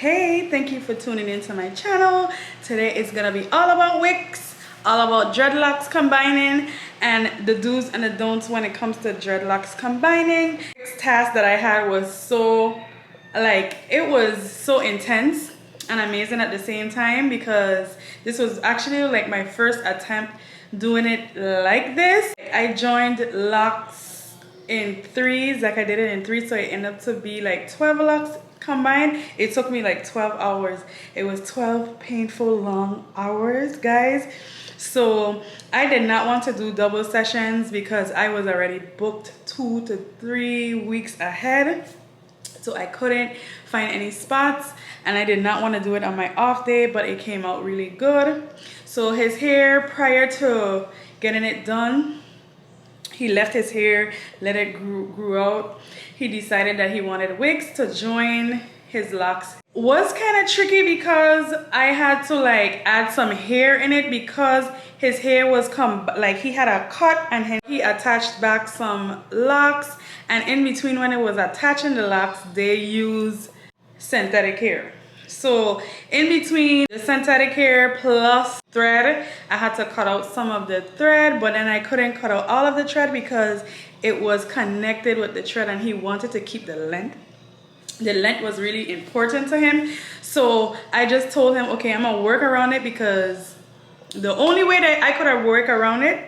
Hey, thank you for tuning into my channel. Today is gonna be all about Wicks, all about dreadlocks combining, and the do's and the don'ts when it comes to dreadlocks combining. This task that I had was so, it was so intense and amazing at the same time, because this was actually like my first attempt doing it like this. I joined Locs in threes, like I did it in three, so it ended up to be like 12 locks combined. It took me like 12 hours. It was 12 painful long hours, guys. So I did not want to do double sessions because I was already booked 2 to 3 weeks ahead, so I couldn't find any spots, and I did not want to do it on my off day, but it came out really good. So his hair, prior to getting it done, he left his hair, let it grew out. He decided that he wanted Wicks to join his locks. Was kind of tricky because I had to like add some hair in it, because his hair was he had a cut, and he attached back some locks, and in between when it was attaching the locks, they use synthetic hair. So in between the synthetic hair plus thread, I had to cut out some of the thread, but then I couldn't cut out all of the thread because it was connected with the thread, and he wanted to keep the length. The length was really important to him. So I just told him, okay, I'm gonna work around it, because the only way that I could have worked around it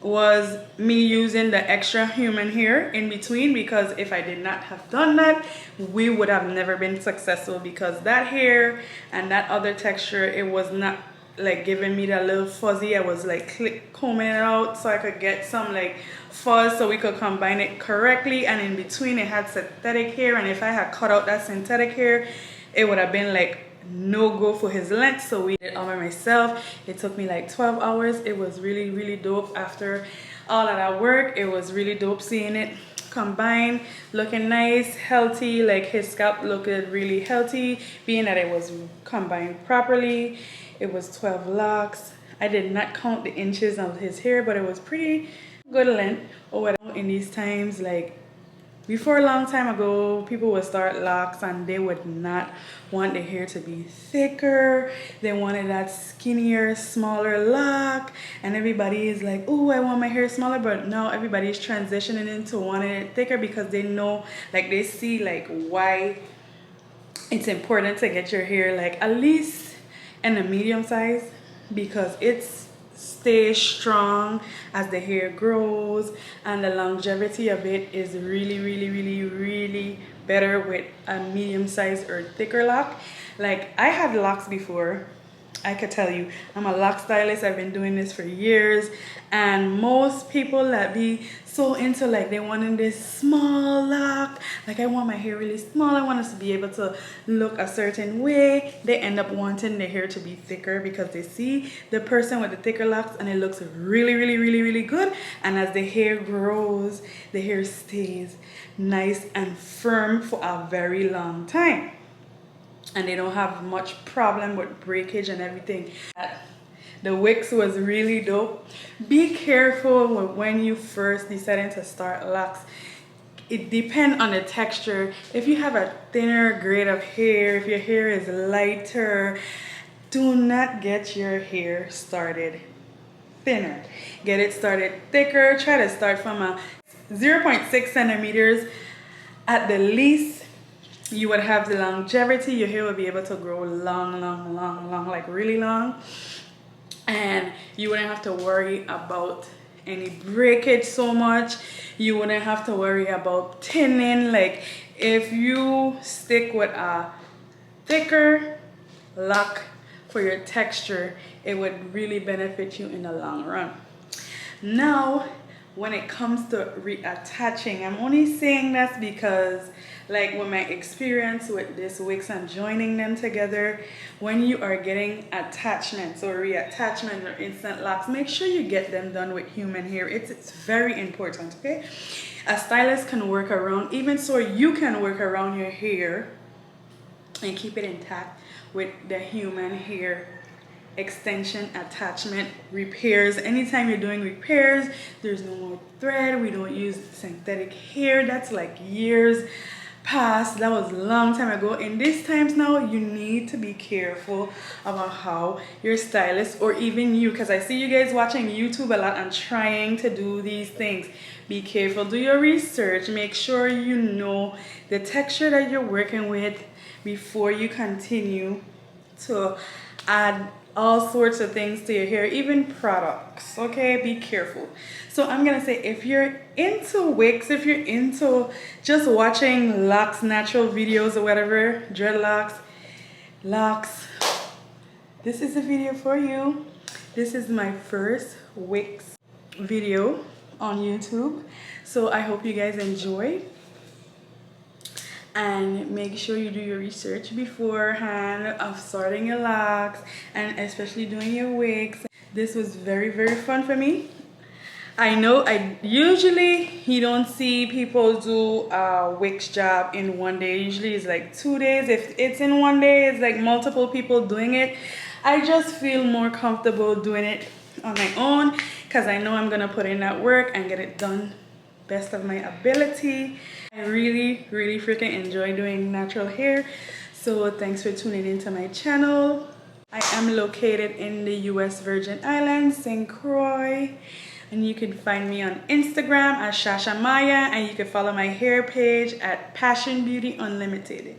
was me using the extra human hair in between, because if I did not have done that, we would have never been successful, because that hair and that other texture, it was not like giving me that little fuzzy. I was like combing it out so I could get some like fuzz so we could combine it correctly, and in between it had synthetic hair, and if I had cut out that synthetic hair, it would have been like no go for his length. So we did it all by myself. It took me like 12 hours. It was really dope. After all of that work, it was really dope seeing it combined, looking nice, healthy. Like his scalp looked really healthy, being that it was combined properly. It was 12 locks. I did not count the inches of his hair, but it was pretty good length. Or whatever. In these times, like before a long time ago, people would start locks and they would not want the hair to be thicker. They wanted that skinnier, smaller lock, and everybody is like, oh, I want my hair smaller. But now everybody's transitioning into wanting it thicker, because they know, like they see like why it's important to get your hair like at least in a medium size, because it's stays strong as the hair grows, and the longevity of it is really better with a medium size or thicker lock. Like I had locks before. I could tell you, I'm a lock stylist. I've been doing this for years, and most people that be so into like they wanting this small lock, like I want my hair really small, I want us to be able to look a certain way, they end up wanting their hair to be thicker, because they see the person with the thicker locks and it looks really good, and as the hair grows, the hair stays nice and firm for a very long time, and they don't have much problem with breakage and everything. The Wicks was really dope. Be careful when you first deciding to start locks. It depends on the texture. If you have a thinner grade of hair, if your hair is lighter, do not get your hair started thinner. Get it started thicker. Try to start from a 0.6 centimeters at the least. You would have the longevity. Your hair will be able to grow long, like really long, and you wouldn't have to worry about any breakage so much. You wouldn't have to worry about thinning. Like if you stick with a thicker lock for your texture, it would really benefit you in the long run. Now when it comes to reattaching, I'm only saying that because like with my experience with this Wicks and joining them together, when you are getting attachments or reattachment or instant locks, make sure you get them done with human hair. It's very important, okay? A stylist can work around, even so you can work around your hair and keep it intact with the human hair extension, attachment, repairs. Anytime you're doing repairs, there's no more thread. We don't use synthetic hair. That's like years past. That was a long time ago. In these times now, you need to be careful about how your stylist or even you, because I see you guys watching YouTube a lot and trying to do these things. Be careful, do your research, make sure you know the texture that you're working with before you continue to add all sorts of things to your hair, even products. Okay, be careful. So I'm gonna say, if you're into Wicks, if you're into just watching locks, natural videos or whatever, dreadlocks, locks, this is a video for you. This is my first Wicks video on YouTube, so I hope you guys enjoy. And make sure you do your research beforehand of sorting your locks and especially doing your wigs. This was very, very fun for me. I know you don't see people do a Wicks job in one day. Usually it's like 2 days. If it's in one day, it's like multiple people doing it. I just feel more comfortable doing it on my own because I know I'm gonna put in that work and get it done best of my ability. I really, really freaking enjoy doing natural hair. So thanks for tuning into my channel. I am located in the US Virgin Islands, St. Croix. And you can find me on Instagram at ShaShamiah, and you can follow my hair page at Passion Beauty Unlimited.